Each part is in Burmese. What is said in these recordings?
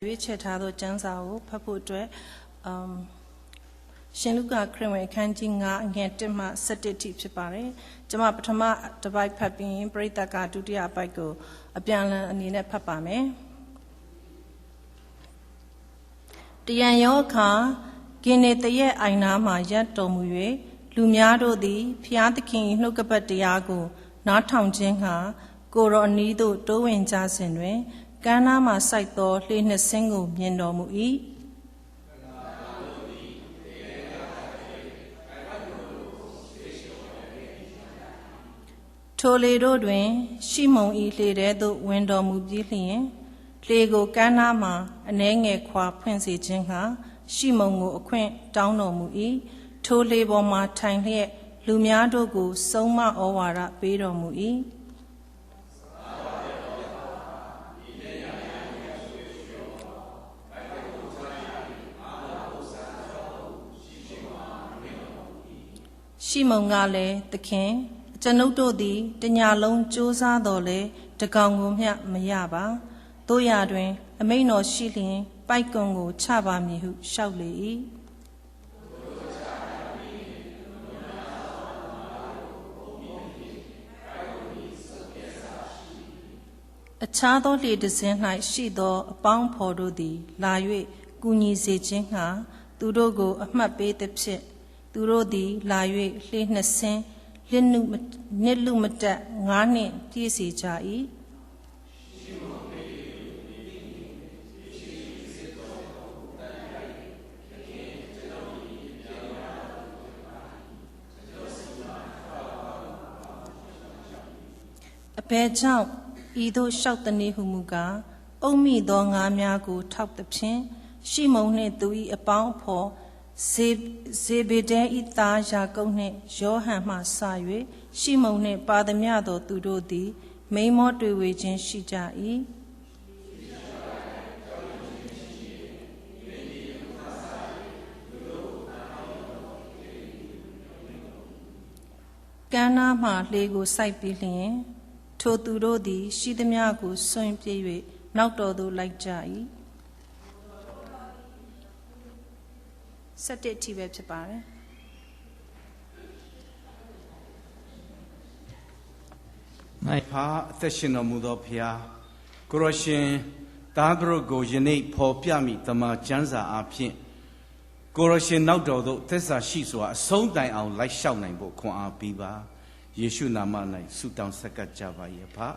ရွေးချယ်ထားသောကျမ်းစာကိုဖတ်ဖို့အတွက်ရှင်လုကာခရစ်ဝင်အခန်းကြီး9အငယ်1မှ17ထိဖြစ်ပါတယ်။ကျွန်မပထမတစ်ပိုက်ဖတ်ပြီးရင်ပရိသတ်ကဒုတိယအပိုက်ကိုအပြန်အလှန်အနေနဲ့ဖတ်ပါမယ်။တရံရောအခါဂင်နေတရဲ့အိုင်နာမှရပ်တော်မူ၍လူများတို့သည်ဖျားသခင်နှုတ်ကပတ်တရားကိုနားထောင်ခြင်းဟာကိုရောအနီးသို့တိုးဝင်ကြစဉ်တွင်ကမ်းနားမှစိုက်သောလှေနှစ်စင်းကိုမြင်တော်မူ၏ထိုလေတို့တွင်ရှိမုန်၏လှေထဲသို့ဝင်တော်မူပြီးလျှင်လှေကိုကမ်းနားမှအနှဲငယ်ခွာဖွင့်စေခြင်းဟာရှိမုန်ကိုအခွင့်တောင်းတော်မူ၏ထိုလှေပေါ်မှထိုင်လျက်လူများတို့ကိုဆုံးမဩဝါဒပေးတော်မူ၏ရှိမုန်ကလည်းသခင်ကျွန်ုပ်တို့သည်တညလုံးကြိုးစားတော်လဲတကောင်ကိုမျှမရပါတို့ရာတွင်အမိန့်တော်ရှိလျင်ပိုက်ကွန်ကိုချပါမည်ဟုလျှောက်လေ၏အခြားသောလေတစင်း၌ရှိသောအပေါင်းဖော်တို့သည်လာ၍ကူညီစေခြင်းငှာသူတို့ကိုအမှတ်ပေးသည်ဖြင့်သူတို့သည်လာ၍လှေနှစ်စင်းနှစ်လူမတက်9နှစ်ပြည့်စေကြ၏အဘယ်ကြောင့်ဤသို့လျှောက်သည်နည်းဟုမူကားအုံမိသောငါးများကိုထောက်သဖြင့်ရှိမုန်နှင့်သူ၏အပေါင်းအဖော်ဇေဘေဒဲ၏သားယာကုပ်နှင့်ယောဟန်မှစ၍ရှိမုန်နှင့်ပါသမျှသောသူတို့သည်မိန်းမောတွေ့ဝေခြင်းရှိကြ၏ကမ်းနားမှလှေကိုစိုက်ပြီးလျင်ထိုသူတို့သည်ရှိသမျှကိုစွန့်ပြေး၍နောက်တော်သို့လိုက်ကြ၏17ထိပဲဖြစ်ပါတယ်။နိုင်ဖာအသက်ရှင်တော်မူသောဖျားကိုရရှင်သားတို့ကိုယနေ့ဖော်ပြမိတမန်ကျမ်းစာအားဖြင့်ကိုရရှင်နောက်တော်သို့သက်သာရှိစွာအဆုံးတိုင်အောင်လိုက်လျှောက်နိုင်ဖို့ခွန်အားပေးပါယေရှုနာမ၌ဆုတောင်းဆက်ကပ်ကြပါ၏ဖာ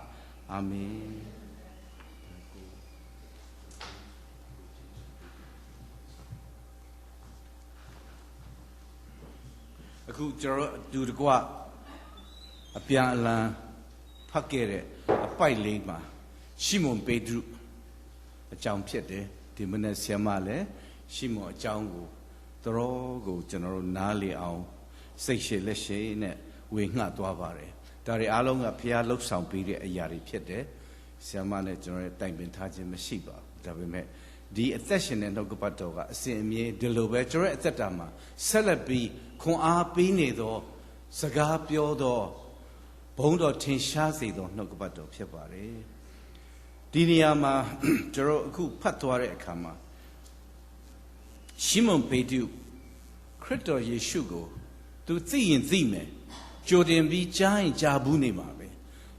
အာမင်အခုကျွန်တော်အတူတကွအပြန်အလှန်ဖတ်ခဲ့တဲ့အပိုက်လေးမှာရှိမုန်ပေတရုအကြောင်းဖြစ်တယ်ဒီမနေ့ဆရာမလည်းရှိမုန်အကြောင်းကိုတော်ကိုကျွန်တော်တို့နားလည်အောင်စိတ်ရှည်လက်ရှည်နဲ့ဝေငှသွားပါတယ်ဒါတွေအားလုံးကဖျားလှုပ်ဆောင်ပေးတဲ့အရာတွေဖြစ်တယ်ဆရာမနဲ့ကျွန်တော်ရဲ့တိုင်ပင်ထားခြင်းမရှိပါဘူးဒါပေမဲ့ဒီအသက်ရှင်တဲ့နှုတ်ကပတ်တော်ကအစဉ်အမြဲဒီလိုပဲကျွန်တော်ရဲ့အသက်တာမှာဆက်လက်ပြီးခွန်အားပေးနေသောစကားပြောသောဘုန်းတော်ထင်ရှားစေသောနှုတ်ကပတ်တော်ဖြစ်ပါတယ်ဒီနေရာမှာကျွန်တော်အခုဖတ်သွားတဲ့အခါမှာရှိမုန်ပေတရုခရစ်တော်ယေရှုကိုသူသိရင်သိမယ်ကြိုတင်ပြီးကြားရင်ကြားဘူးနေမှာပဲ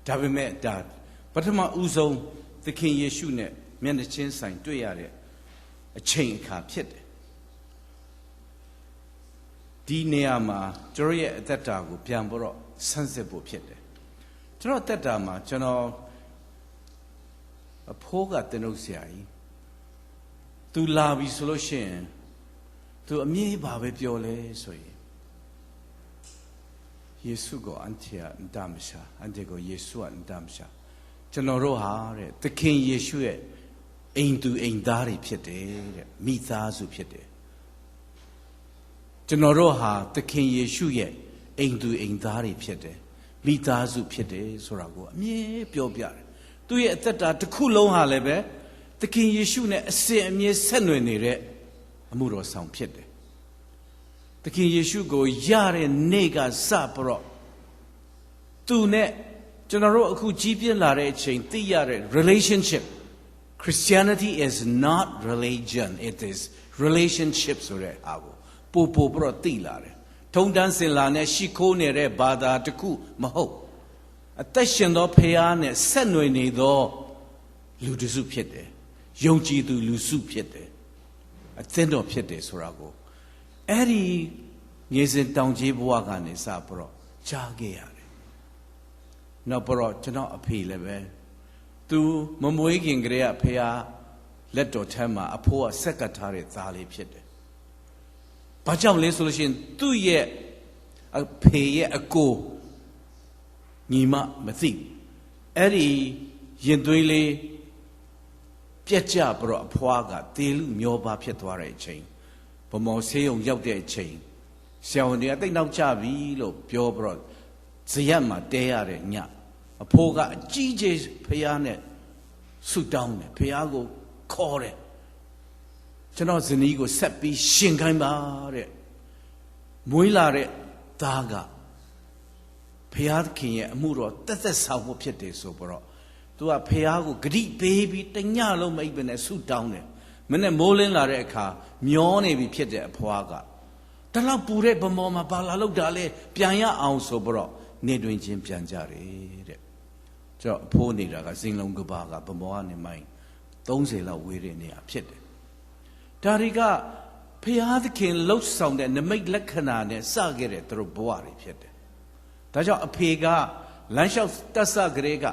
ဒါပေမဲ့ဒါပထမဦးဆုံးသခင်ယေရှုနဲ့မျက်နှာချင်းဆိုင်တွေ့ရတဲ့အချိန်အခါဖြစ်တယ်ဒီနေရာမှာကျွန်တော်ရဲ့အသက်တာကိုပြန်ပြီးတော့ဆန်းစစ်ဖို့ဖြစ်တယ်ကျွန်တော်အသက်တာမှာကျွန်တော်အဖိုးကတင်လို့ဆရာကြီးသူလာပြီဆိုလို့ရှိရင်သူအမြဲပါပဲပြောလဲဆိုရင်ယေရှုကိုအန်တီယာအန်တမရှာအန်တီကိုယေရှုအန်တမရှာကျွန်တော်တို့ဟာတဲ့သခင်ယေရှုရဲ့အိမ်သူအိမ်သားတွေဖြစ်တယ်တဲ့မိသားစုဖြစ်တယ်ကျွန်တော်တို့ဟာသခင်ယေရှုရဲ့အိမ်သူအိမ်သားတွေဖြစ်တယ်မိသားစုဖြစ်တယ်ဆိုတာကိုအမြဲပြောပြတယ်သူရဲ့အသက်တာတစ်ခုလုံးဟာလည်းပဲသခင်ယေရှုနဲ့အစဉ်အမြဲဆက်နွယ်နေတဲ့အမှုတော်ဆောင်ဖြစ်တယ်သခင်ယေရှုကိုရတဲ့နေ့ကစပြီးတော့သူနဲ့ကျွန်တော်တို့အခုကြီးပြင်းလာတဲ့အချိန်သိရတဲ့ relationship Christianity is not religion, it is relationship ဆိုတဲ့အားကိုပို့ပြီးတော့သိလာတယ်ထုံတန်းစင်လာနဲ့ရှိခိုးနေတဲ့ဘာသာတစ်ခုမဟုတ်အသက်ရှင်သောဖခင်နဲ့ဆက်နွယ်နေသောလူတစုဖြစ်တယ်ယုံကြည်သူလူစုဖြစ်တယ်အသင်းတော်ဖြစ်တယ်ဆိုတာကိုအဲ့ဒီမြေစဉ်တောင်ကြီးဘဝကနေစပြီးတော့ကြားခဲ့ရတယ်နောက်ပြီးတော့ကျွန်တော်အဖေလည်းပဲသူမမွေးခင်ကလေးကဖခင်လက်တော်ထဲမှာအဖိုးကဆက်ကပ်ထားတဲ့သားလေးဖြစ်တယ်ဘာကြောင့်လဲဆိုလို့ရှိရင်သူ့ရဲ့အဖေရဲ့အကိုညီမမသိအဲ့ဒီရင်သွေးလေးပြက်ကြပြီးတော့အဖွားကတေလူမျောပါဖြစ်သွားတဲ့အချိန်ဗမော်ဆေးရုံရောက်တဲ့အချိန်ဆရာဝန်တွေကတိတ်နောက်ကျပြီလို့ပြောပြီးတော့ဇရက်မှာတဲရတဲ့ညအဖိုးကအကြီးကြီးဖះနဲ့ဆုတောင်းတယ်ဖះကိုခေါ်တယ်ကျွန်တော်ဇနီးကိုဆက်ပြီးရှင်ခိုင်းပါတဲ့မွေးလာတဲ့သားကဖះခင်ရဲ့အမှုတော်တက်သက်ဆောင်မှုဖြစ်တယ်ဆိုပြီးတော့သူကဖះကိုဂရိပေးပြီးတညလုံးမိတ်ပဲနဲ့ဆုတောင်းတယ်မနေ့မိုးလင်းလာတဲ့အခါမျောနေပြီဖြစ်တဲ့အဖွားကတလောက်ပူတဲ့ဗမော်မှာဘာလာလောက်တာလဲပြန်ရအောင်ဆိုပြီးတော့နေတွင်ချင်းပြန်ကြတယ်တဲ့ကျွန်တော်အဖိုးနေတာကစင်လုံးကဘာကဗမော်ကနေမိုင်း30လောက်ဝေးတဲ့နေရာဖြစ်တယ်ဒါတွေကဖျားသခင်လှုပ်ဆောင်တဲ့နမိတ်လက္ခဏာနဲ့စခဲ့တဲ့သူတို့ဘဝတွေဖြစ်တယ်ဒါကြောင့်အဖေကလမ်းလျှောက်တက်ဆကလေးက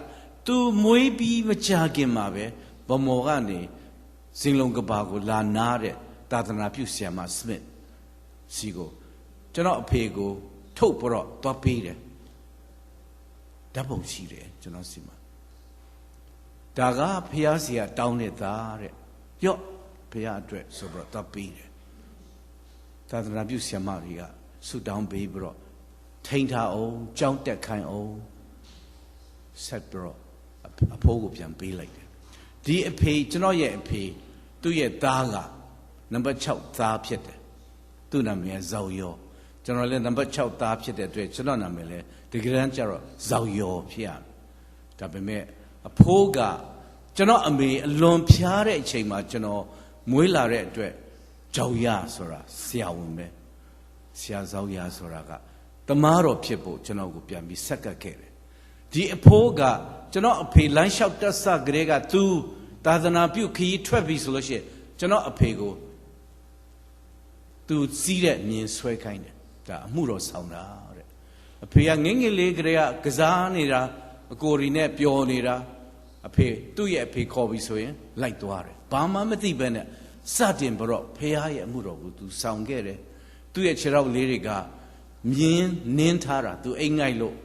သူမွေးပြီးမကြခင်မှာပဲဗမော်ကနေစင်လုံးကဘာကိုလာနာတဲ့သာသနာပြုဆရာမစမစ်စီကိုကျွန်တော်အဖေကိုထုတ်ပြီးတော့သွားပေးတယ်ဓာတ်ပုံရှိတယ်ကျွန်တော်စီမှာဒါကဖျားစီကတောင်းတဲ့သားတဲ့ရော့ဖျားအတွက်ဆိုပြီးတော့သွားပေးတယ်သာသနာပြုဆရာမတွေကဆုတောင်းပေးပြီးတော့ထိန်ထားအောင်ကြောင်းတက်ခိုင်းအောင်ဆက်ပြီးတော့အဖိုးကိုပြန်ပေးလိုက်တယ်ဒီအဖေကျွန်တော်ရဲ့အဖေသူ့ရဲ့သားကနံပါတ်6သားဖြစ်တယ်သူ့နာမည်ကဇောက်ယောကျွန်တော်လည်းနံပါတ်6သားဖြစ်တဲ့အတွက်ကျွန်တော်နာမည်လည်းဒီကရန်ကျတော့ဇောက်ယောဖြစ်ရတယ်ဒါပေမဲ့အဖိုးကကျွန်တော်အမေအလွန်ဖျားတဲ့အချိန်မှာကျွန်တော်မွေးလာတဲ့အတွက်ကြောက်ရဆိုတာဆရာဝန်ပဲဆရာဇောက်ရဆိုတာကတမားတော်ဖြစ်ဖို့ကျွန်တော်ကိုပြန်ပြီးဆက်ကပ်ခဲ့တယ်ဒီအဖိုးကကျွန်တော်အဖေလမ်းလျှောက်တက်ဆကလေးကသူသာသနာပြုခရီးထွက်ပြီဆိုလို့ရှိရင်ကျွန်တော်အဖေကိုသူစီးတဲ့မြင်ဆွဲခိုင်းတယ်ဒါအမှုတော်ဆောင်တာတဲ့အဖေကငယ်ငယ်လေးကလေးကစားနေတာအကိုရီနဲ့ပျော်နေတာအဖေသူ့ရဲ့အဖေခေါ်ပြီးဆိုရင်လိုက်သွားတယ်ဘာမှမသိဘဲနဲ့စတင်ပြီးတော့ဖះရဲ့အမှုတော်ကိုသူဆောင်ခဲ့တယ်သူ့ရဲ့ခြေထောက်လေးတွေကမြင်းနင်းထားတာသူအိမ်ငိုက်လို့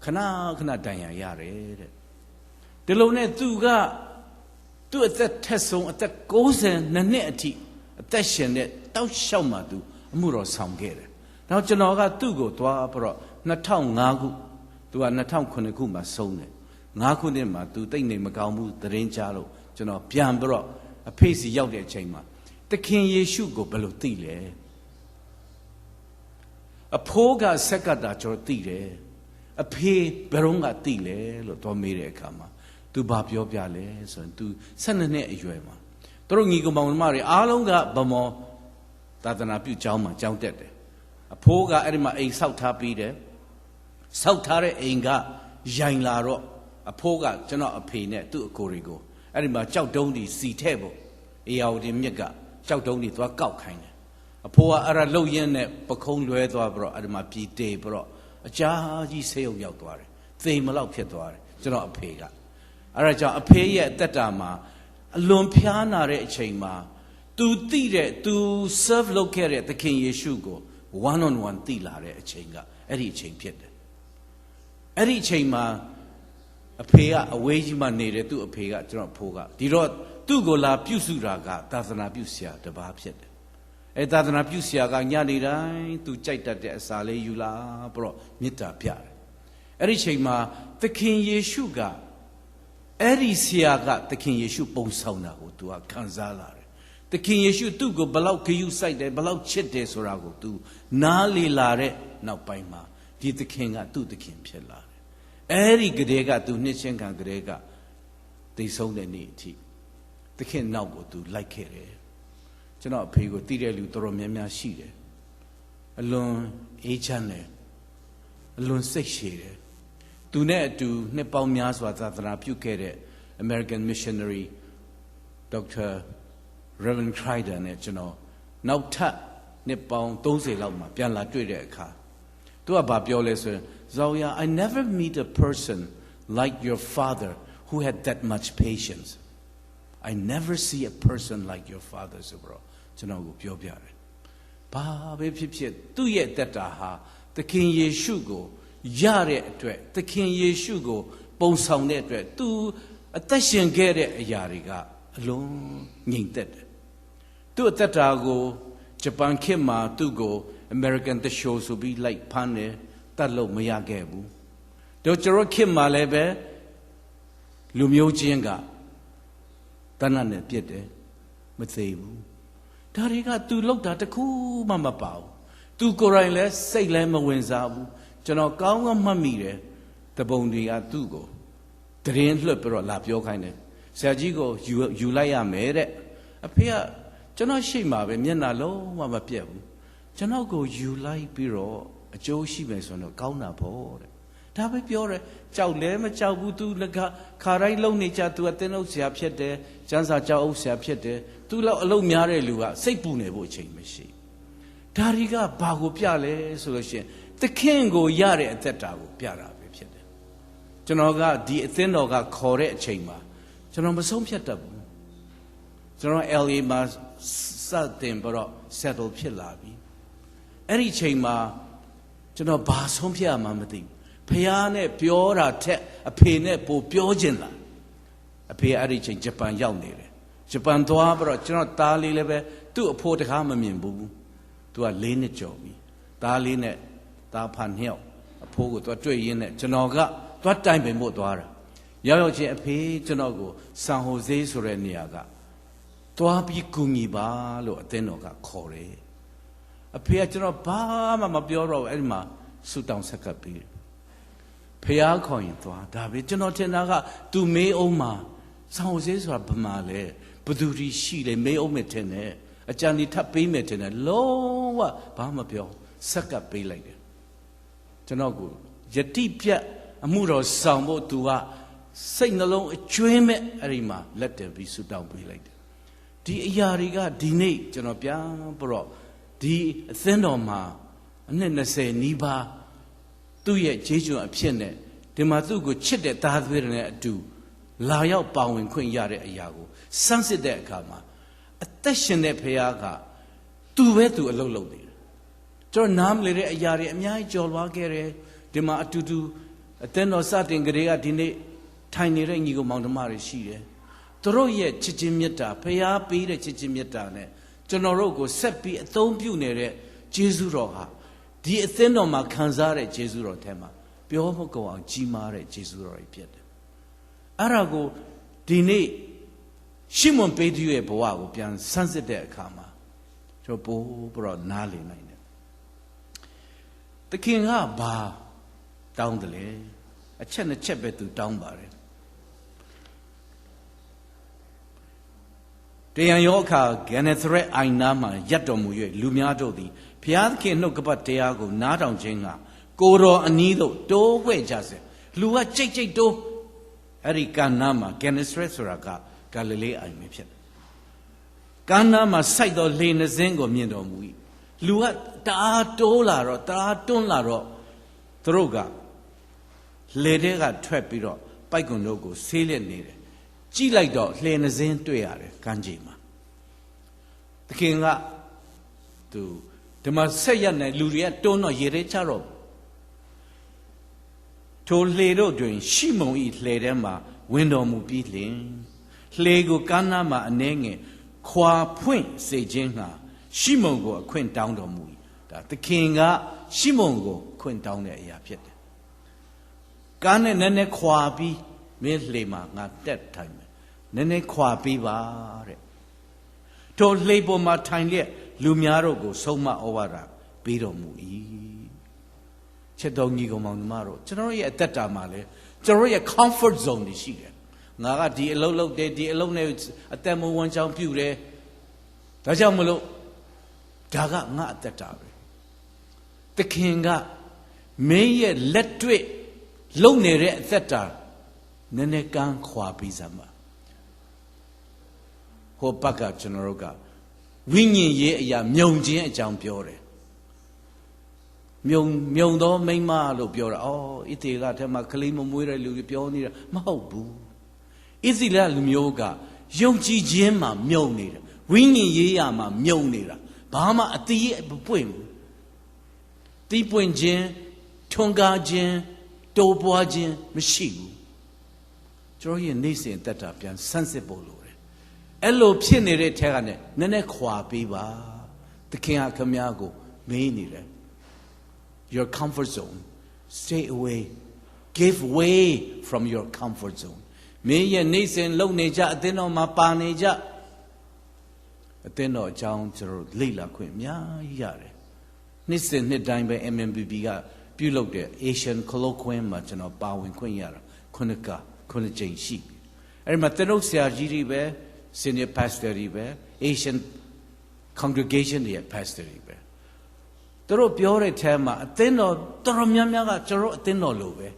ခဏခဏတန်ရာရတယ်တဲ့ဒီလိုနဲ့သူကသူ့အသက်ထက်ဆုံးအသက်62နှစ်အထိအသက်ရှင်တဲ့တောက်လျှောက်မှသူအမှုတော်ဆောင်ခဲ့တယ်နောက်ကျွန်တော်ကသူ့ကိုသွားပြီးတော့2005ခုသူက2009ခုမှာဆုံးတယ်9ခုနှစ်မှာသူတိတ်နေမကောင်းဘူးသတင်းကြားလို့ကျွန်တော်ပြန်ပြီးတော့အဖေစီရောက်တဲ့အချိန်မှာသခင်ယေရှုကိုဘယ်လိုသိလဲအဖိုးကဆက်ကပ်တာကျွန်တော်သိတယ်အဖေဘယ်တော့ကသိလဲလို့တော့မေးတဲ့အခါမှာသူဘာပြောပြလဲဆိုရင်သူ12နှစ်အရွယ်မှာတို့ညီကောင်မောင်နှမတွေအားလုံးကဗမော်သာသနာပြုကျောင်းမှာကျောင်းတက်တယ်အဖိုးကအဲ့ဒီမှာအိမ်ဆောက်ထားပြီးတယ်ဆောက်ထားတဲ့အိမ်ကရိုင်လာတော့အဖိုးကကျွန်တော်အဖေနဲ့သူ့အကိုတွေကိုအဲ့ဒီမှာကြောက်တုံးတွေစီထဲ့ဖို့အေယာဝတီမြစ်ကကြောက်တုံးတွေသွားကောက်ခိုင်းတယ်အဖိုးကအဲ့ဒါလှုပ်ရင်းနဲ့ပခုံးလွဲသွားပြီးတော့အဲ့ဒီမှာပြည်တေပြီးတော့အကြာကြီးဆေးရုံရောက်သွားတယ်သေမလောက်ဖြစ်သွားတယ်ကျွန်တော်အဖေကအဲ့ဒါကြောင့်အဖေရဲ့အသက်တာမှာအလွန်ဖျားနာတဲ့အချိန်မှာသူသိတဲ့ သူ serve လုပ်ခဲ့တဲ့သခင်ယေရှုကို one on one သိလာတဲ့အချိန်ကအဲ့ဒီအချိန်ဖြစ်တယ်အဲ့ဒီအချိန်မှာအဖေကအဝေးကြီးမှနေတယ်သူ့အဖေကကျွန်တော်အဖိုးကဒီတော့သူ့ကိုလာပြုစုတာကသာသနာပြုဆရာတစ်ပါးဖြစ်တယ်အဲသာသနာပြုဆရာကညနေတိုင်းသူကြိုက်တတ်တဲ့အစာလေးယူလာပြီးတော့မေတ္တာပြတယ်အဲ့ဒီအချိန်မှာသခင်ယေရှုကအဲ့ဒီဆရာကသခင်ယေရှုပုံဆောင်တာကိုသူကခံစားလာတယ်သခင်ယေရှုသူ့ကိုဘလောက်ဂရုစိုက်တယ်ဘလောက်ချစ်တယ်ဆိုတာကိုသူနားလေလာတဲ့နောက်ပိုင်းမှာဒီသခင်ကသူ့သခင်ဖြစ်လာတယ်အဲ့ဒီကလေးကသူနှစ်ချင်းခံကလေးကသိဆုံးတဲ့နေ့အထိ သခင်နောက်ကိုသူလိုက်ခဲ့တယ်ကျွန်တော်အဖေကိုတည်တဲ့လူတော်တော်များများရှိတယ်အလွန်အေးချမ်းတယ်အလွန်စိတ်ရှည်တယ်သူနဲ့အတူနှစ်ပေါင်းများစွာသာသနာပြုခဲ့တဲ့ American missionary Dr. Reverend Crider နဲ့ကျွန်တော်နောက်ထပ်နှစ်ပေါင်း30လောက်မှာပြန်လာတွေ့တဲ့အခါသူကဘာပြောလဲဆိုရင် Zoya I never meet a person like your father who had that much patience I never see a person like your father ဆိုတော့ကျွန်တော်ကိုပြောပြတယ်ဘာပဲဖြစ်ဖြစ်သူ့ရဲ့တက်တာဟာသခင်ယေရှုကိုရတဲ့အတွက်သခင်ယေရှုကိုပုံဆောင်တဲ့အတွက်သူအသက်ရှင်ခဲ့တဲ့အရာတွေကအလုံးငြိမ်သက်တယ်သူ့အသက်တာကိုဂျပန်ခေတ်မှာသူ့ကို American The Show ဆိုပြီးလိုက်ဖမ်းတယ်တတ်လို့မရခဲ့ဘူးတော့ကျွန်တော်ခေတ်မှာလည်းပဲလူမျိုးချင်းကတဏှာနဲ့ပြစ်တယ်မသေးဘူးဒါတွေကသူလောက်တာတခုမှမပါဘူးသူကိုယ်တိုင်လည်းစိတ်လည်းမဝင်စားဘူးကျွန်တော်ကောင်းကောင်းမှတ်မိတယ်တပုံတွေကသူ့ကိုတရင်လွှတ်ပြီးတော့လာပြောခိုင်းတယ်ဆရာကြီးကိုယူလိုက်ရမယ်တဲ့အဖေကကျွန်တော်ရှိမှပဲမျက်နှာလုံးဝမပြတ်ဘူးကျွန်တော်ကိုယူလိုက်ပြီးတော့အကျိုးရှိမယ်ဆိုတော့ကောင်းတာပေါ့တဲ့ဒါပဲပြောတယ်ကြောက်လဲမကြောက်ဘူးသူလကခါတိုင်းလုံနေကြသူအတင်းလို့ဆရာဖြစ်တယ်ကျန်းစာကြောက်အုပ်ဆရာဖြစ်တယ်သူလောက်အလုပ်များတဲ့လူကစိတ်ပူနေဖို့အချိန်မရှိဒါတွေကဘာကိုပြလဲဆိုလို့ရှိရင်သခင်ကိုရတဲ့အသက်တာကိုပြတာပဲဖြစ်တယ်ကျွန်တော်ကဒီအသင်းတော်ကခေါ်တဲ့အချိန်မှာကျွန်တော်မဆုံးဖြတ်တတ်ဘူးကျွန်တော် LA မှာစတင်ပြီးတော့ settle ဖြစ်လာပြီအဲ့ဒီအချိန်မှာကျွန်တော်ဘာဆုံးဖြတ်မှမသိဘူးဖះနဲ့ပြောတာထက်အဖေနဲ့ပိုပြောခြင်းလားအဖေအဲ့ဒီအချိန်ဂျပန်ရောက်နေတယ်ဂျပန်သွားပြီးတော့ကျွန်တော်သားလေးလည်းပဲသူ့အဖိုးတကားမမြင်ဘူးသူက4နှစ်ကျော်ပြီသားလေးနဲ့သားဖာနှစ်ယောက်အဖိုးကိုသွားတွေ့ရင်းနဲ့ကျွန်တော်ကသွားတိုင်ပင်ဖို့သွားတာရောက်ချင်းအဖေကျွန်တော်ကိုဆန်ဟိုဇေးဆိုတဲ့နေရာကသွားပြီးကူညီပါလို့အသင်းတော်ကခေါ်တယ်အဖေကကျွန်တော်ဘာမှမပြောတော့ဘူးအဲ့ဒီမှာဆူတောင်းဆက်ကပ်ပြီးဖះခေါ်ရင်သွားဒါပဲကျွန်တော်ထင်တာကသူမေးအောင်မှာဆန်ဟိုဇေးဆိုတာဘယ်မှာလဲဘသူကြီးရှိလဲမေးအောင်မထင်နဲ့အကြံဒီထပ်ပေးမယ်ထင်တယ်လုံးဝဘာမှမပြောဆက်ကပ်ပေးလိုက်တယ်ကျွန်တော်ကိုယတိပြတ်အမှုတော်ဆောင်ဖို့သူကစိတ်နှလုံးအကျွင်းမဲ့အဲ့ဒီမှာလက်တယ်ပြီးဆူတောင်းပေးလိုက်တယ်ဒီအရာတွေကဒီနေ့ကျွန်တော်ပြန်ပြီးတော့ဒီအသင်းတော်မှာအနှစ်20နီးပါးသူ့ရဲ့ဂျေဂျွန်အဖြစ်နဲ့ဒီမှာသူ့ကိုချစ်တဲ့သားသွေးတွေနဲ့အတူလာရောက်ပါဝင်ခွင့်ရတဲ့အရာကိုစမ်းစစ်တဲ့အခါမှာအသက်ရှင်တဲ့ဖခင်ကသူပဲသူအလုပ်လုပ်နေတယ်ကျွန်တော်နားမလည်တဲ့အရာတွေအများကြီးကြော်လွားခဲ့တယ်ဒီမှာအတူတူအသင်းတော်စတင်ကြတဲ့ကဒီနေ့ထိုင်နေတဲ့ညီကောင်မောင်နှမတွေရှိတယ်သူတို့ရဲ့ချစ်ချင်းမေတ္တာဖခင်ပေးတဲ့ချစ်ချင်းမေတ္တာနဲ့ကျွန်တော်တို့ကိုဆက်ပြီးအသုံးပြုနေတဲ့ဂျေဇုတော်ဟာဒီအသင်းတော်မှာခံစားတဲ့ဂျေဇုတော်ထဲမှာပြောမကုန်အောင်ကြီးမားတဲ့ဂျေဇုတော်တွေဖြစ်တယ်အဲ့ဒါကိုဒီနေ့ရှီမွန်ပေတရုရဲ့ဘဝကိုပြန်ဆန်းစစ်တဲ့အခါမှာကျွန်တော်ပို့ပြီးတော့နားလည်နိုင်တယ်သခင်ကဘာတောင်းတယ်လဲအချက်နှစ်ချက်ပဲသူတောင်းပါတယ်တရားရောအခါဂန်နသရက်အိုင်နာမှာရပ်တော်မူ၍လူများတို့သည်ဘုရားသခင်နှုတ်ကပတ်တရားကိုနားထောင်ခြင်းကကိုတော်အနီးသို့တိုးဝှဲ့ကြစေလူကကြိတ်ကြိတ်တိုးအဲ့ဒီကနာမှာဂန်နသရက်ဆိုတာကဂါလိလဲအိုင်ပဲဖြစ်တယ်ကနာမှာစိုက်တော်လေနှစင်းကိုမြင်တော်မူ၏လူကတအားတိုးလာတော့တအားတွန်းလာတော့သူတို့ကလေတဲ့ကထွက်ပြီးတော့ပိုက်ကွန်တို့ကိုဆေးလက်နေတယ်ကြည့်လိုက်တော့လှေနှစင်းတွေ့ရတယ်ကမ်းခြေမှာသခင်ကသူဒီမှာဆက်ရက်နေလူတွေကတွန်းတော့ရေထဲချတော့ထိုလှေတို့တွင်ရှီမုန်ဤလှေထဲမှာဝင်တော်မူပြီးလျှင်လှေကိုကမ်းနားမှာအနေငယ်ခွာဖွင့်စေခြင်းငှာရှီမုန်ကိုအခွင့်တောင်းတော်မူ၏ဒါသခင်ကရှီမုန်ကိုခွင့်တောင်းတဲ့အရာဖြစ်တယ်ကမ်းနဲ့နည်းနည်းခွာပြီးမင်းလှေမှာငါတက်ထိုင်မယ်နည်းနည်းခွာပြီးပါတဲ့ထိုလှေပေါ်မှာထိုင်လျက်လူများတို့ကိုဆုံးမဩဝါဒပေးတော်မူ၏ချက်တော်ညီကောင်မောင်နှမတို့ကျွန်တော်ရဲ့အသက်တာမှာလဲကျွန်တော်ရဲ့ comfort zone တွေရှိတယ် ငါကဒီအလုပ်လုပ်တယ်ဒီအလုပ်နဲ့အသက်မွေးဝမ်းကြောင်းပြုတယ်ဒါကြောင့်မလို့ဒါကငါအသက်တာပဲသခင်ကမင်းရဲ့လက်တွေ့လုံနေတဲ့အသက်တာနည်းနည်းကန်းခွာပြီးစမ်းပါဟိုဘက်ကကျွန်တော်တို့ကဝိညာဉ်ရေးအရာမြုံခြင်းအကြောင်းပြောတယ်မြုံသောမိန်းမလို့ပြောတာအော်ဣသေလထဲမှာကလေးမမွေးတဲ့လူတွေပြောနေတာမဟုတ်ဘူးဣသေလလူမျိုးကယုံကြည်ခြင်းမှာမြုံနေတာဝိညာဉ်ရေးရာမှာမြုံနေတာဘာမှအတိအပွင့်ဘူးတီးပွင့်ခြင်းထွန်းကားခြင်းတိုးပွားခြင်းမရှိဘူးကျွန်တော်ရဲ့နေ့စဉ်တက်တာပြန်ဆန်းစစ်ဖို့လိုတယ်အဲ့လိုဖြစ်နေတဲ့ထဲကနေနည်းနည်းခွာပေးပါသခင်ဟာခမည်းကိုမေးနေတယ်your comfort zone stay away give way from your comfort zone မင်းရဲ့နေ့စဉ်လုံနေကြအသင်းတော်မှာပါနေကြအသင်းတော်အကြောင်းကျွန်တော်လေ့လာခွင့်အများကြီးရတယ်နေ့စဉ်နှစ်တိုင်းပဲ MMBB ကပြုလုပ်တဲ့ Asian Colloquium မှာကျွန်တော်ပါဝင်ခွင့်ရတာခုနှစ်ကြိမ်ရှိပြီအဲ့ဒီမှာတရုတ်ဆရာကြီးတွေပဲ senior pastor တွေပဲ Asian congregation တွေ pastor တွေပဲသူတို့ပြောတဲ့ထဲမှာအသင်းတော်တော်တော်များများကကျွန်တော်အသင်းတော်လိုပဲ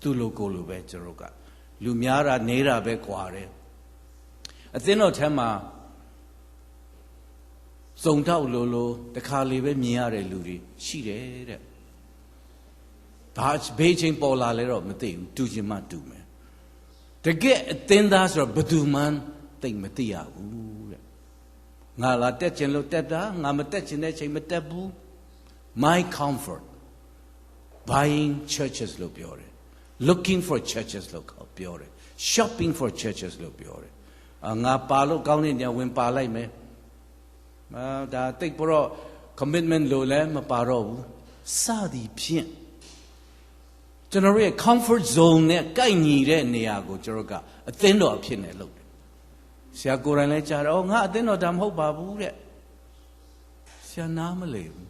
သူလိုကိုလိုပဲကျွန်တော်ကလူများတာနေတာပဲကွာတယ်အသင်းတော်ထဲမှာစုံထောက်လိုတခါလေပဲမြင်ရတဲ့လူတွေရှိတယ်တဲ့ဘာဘေးချင်းပေါ်လာလဲတော့မသိဘူးတူချင်မှတူမယ်တကယ်အသင်းသားဆိုတော့ဘယ်သူမှသိမသိရဘူးတဲ့ငါလာတက်ချင်လို့တက်တာငါမတက်ချင်တဲ့ချိန်မတက်ဘူး my comfort buying churches လို့ပြောတယ် looking for churches လို့ပြောတယ် shopping for churches လို့ပြောတယ်ငါပါလို့ကောင်းတဲ့ညဝင်ပါလိုက်မယ်ဒါတိတ်ပြီးတော့ commitment လို့လည်းမပါတော့ဘူးစသည်ဖြင့်ကျွန်တော်ရဲ့ comfort zone နဲ့ကိုက်ညီတဲ့နေရာကိုကျွန်တော်ကအသင်းတော်အဖြစ်နဲ့လုပ်တယ်ဆရာကိုယ်တိုင်လည်းကြားတော့ငါအသင်းတော်ဒါမဟုတ်ပါဘူးတဲ့ဆရာနားမလဲဘူး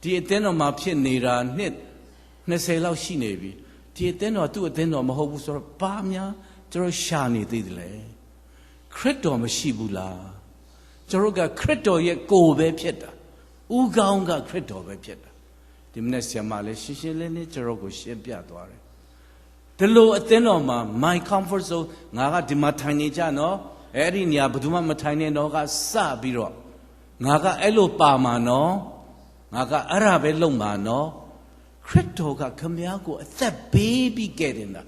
ဒီအသင်းတော်မှာဖြစ်နေတာနှစ်20လောက်ရှိနေပြီဒီအသင်းတော်သူ့အသင်းတော်မဟုတ်ဘူးဆိုတော့ဘာများကျွန်တော်ရှာနေသေးတယ်လေခရစ်တော်မရှိဘူးလားကျွန်တော်ကခရစ်တော်ရဲ့ကိုယ်ပဲဖြစ်တာဥကောင်းကခရစ်တော်ပဲဖြစ်တာဒီမနေ့ဆရာမလည်းရှင်းရှင်းလင်းလင်းကျွန်တော်ကိုရှင်းပြသွားတယ်ဒီလိုအသင်းတော်မှာ my comfort zone ငါကဒီမှာထိုင်နေကြနော်အဲ့ဒီနေရာဘယ်သူမှမထိုင်နေတော့ကစပြီးတော့ငါကအဲ့လိုပါမှာနော်ငါကအဲ့ဒါပဲလုပ်မှာနော်ခရစ်တော်ကခမည်းကိုအသက်ပေးပြီးခဲ့တယ်လား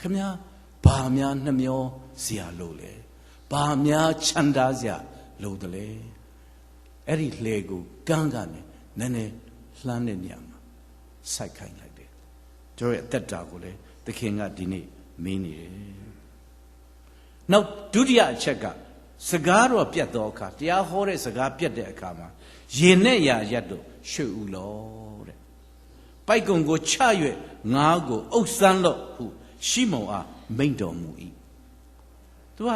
ခမည်းဘာများနှမျောစရာလို့လဲဘာများချမ်းသာစရာလို့တလဲအဲ့ဒီလှေကိုကန်းကနေနည်းနည်းလှမ်းတဲ့နေရာမှာစိုက်ခိုင်းလိုက်တယ်ကျွန်တော်ရဲ့အသက်တာကိုလည်းသခင်ကဒီနေ့မင်းနေတယ်နောက်ဒုတိယအချက်ကစကားတော့ပြတ်သောအခါတရားဟောတဲ့စကားပြတ်တဲ့အခါမှာရင်နဲ့ရာရက်တို့ရွှေဦးလောတဲ့ပိုက်ကုံကိုချ၍ငါးကိုအုပ်စမ်းလို့ဟုရှိမုန်အားမိန့်တော်မူ၏သူက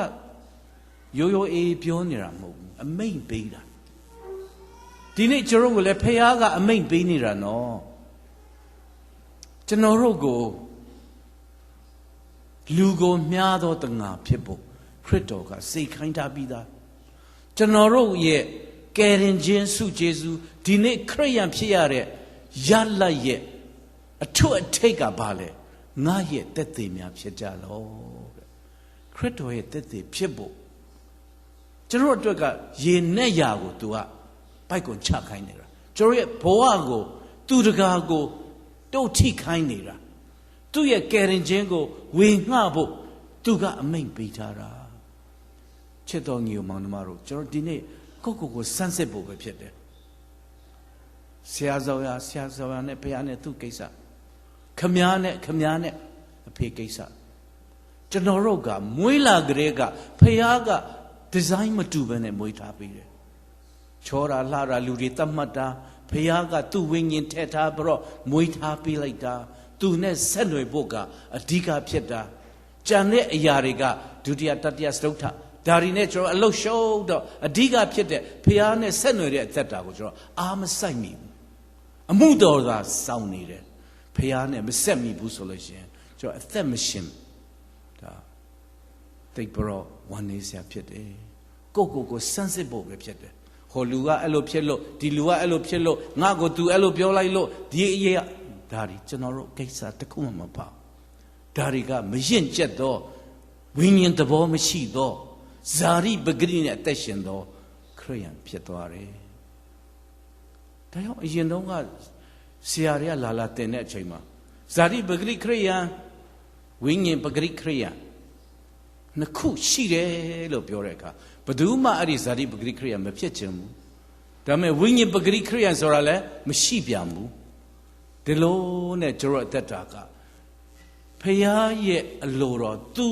ရိုးရိုးအေးပြောနေတာမဟုတ်ဘူးအမိန့်ပေးတာဒီနေ့ကျွန်တော်တို့ကလည်းဖခင်ကအမိန့်ပေးနေတာနော်ကျွန်တော်တို့ကိုလူကိုမြားသောတငါဖြစ်ဖို့ခရစ်တော်ကစိတ်ခိုင်းထားပြီးသားကျွန်တော်တို့ရဲ့ကယ်တင်ခြင်းဆုကျေးဇူးဒီနေ့ခရစ်ယာန်ဖြစ်ရတဲ့ရလတ်ရဲ့အထွတ်အထိပ်ကဘာလဲငါရဲ့တက်သေးများဖြစ်ကြလောတဲ့ခရစ်တော်ရဲ့တက်သေးဖြစ်ဖို့ကျွန်တော်တို့ကရေနဲ့ရာကိုသူကပိုက်ကွန်ချခိုင်းနေတာကျွန်တော်ရဲ့ဘဝကိုသူတကာကိုတုတ်ထိခိုင်းနေတာသူ့ရဲ့ကယ်တင်ခြင်းကိုဝေငှဖို့သူကအမိန့်ပေးထားတာချစ်တော်ညီမောင်နှမတို့ကျွန်တော်ဒီနေ့ကိုစမ်းစစ်ဖို့ပဲဖြစ်တယ်ဆရာဆောင်ရနဲ့ဘုရားနဲ့သူ့ကိစ္စခမည်းနဲ့အဖေကိစ္စကျွန်တော်တို့ကမွေးလာကလေးကဘုရားကဒီဇိုင်းမတူဘဲနဲ့မွေးထားပေးတယ်ချောတာလှတာလူတွေတတ်မှတ်တာဘုရားကသူ့ဝိညာဉ်ထည့်ထားပြီးတော့မွေးထားပေးလိုက်တာသူနဲ့ဆက်နွယ်ဖို့ကအဓိကဖြစ်တာကြံတဲ့အရာတွေကဒုတိယတတိယစတုတ္ထဒါရီနဲ့ကျွန်တော်အလုရှုံးတော့အဓိကဖြစ်တဲ့ဘုရားနဲ့ဆက်နွယ်တဲ့အသက်တာကိုကျွန်တော်အားမဆိုင်မိဘူးအမှုတော်သာစောင့်နေတယ်ဘုရားနဲ့မဆက်မိဘူးဆိုလို့ရှိရင်ကျွန်တော်အသက်မရှင်ဒါ တိတ်ပြီးတော့ဝမ်းနေစရာဖြစ်တယ်ကိုစမ်းစစ်ဖို့ပဲဖြစ်တယ်ဟောလူကအဲ့လိုဖြစ်လို့ဒီလူကအဲ့လိုဖြစ်လို့ငါကိုသူအဲ့လိုပြောလိုက်လို့ဒီအရေးဒါတွေကျွန်တော်တို့ကိစ္စတစ်ခုမှမပါဒါတွေကမရင်ကျက်တော့ဝိညာဉ်သဘောမရှိတော့ဇာတိပဂရိနဲ့အသက်ရှင်တော့ခရိယန်ဖြစ်သွားတယ်ဒါကြောင့်အရင်တုန်းကဆရာတွေကလာတင်တဲ့အချိန်မှာဇာတိပဂရိခရိယန်ဝိညာဉ်ပဂရိခရိယန်နှစ်ခုရှိတယ်လို့ပြောတဲ့အခါဘယ်သူမှအဲ့ဒီဇာတိပဂရိခရိယန်မဖြစ်ချင်ဘူးဒါပေမဲ့ဝိညာဉ်ပဂရိခရိယန်ဆိုတာလည်းမရှိပြန်ဘူးဒီလိုနဲ့ကျွန်တော်အသက်တာကဖခင်ရဲ့အလိုတော်သူ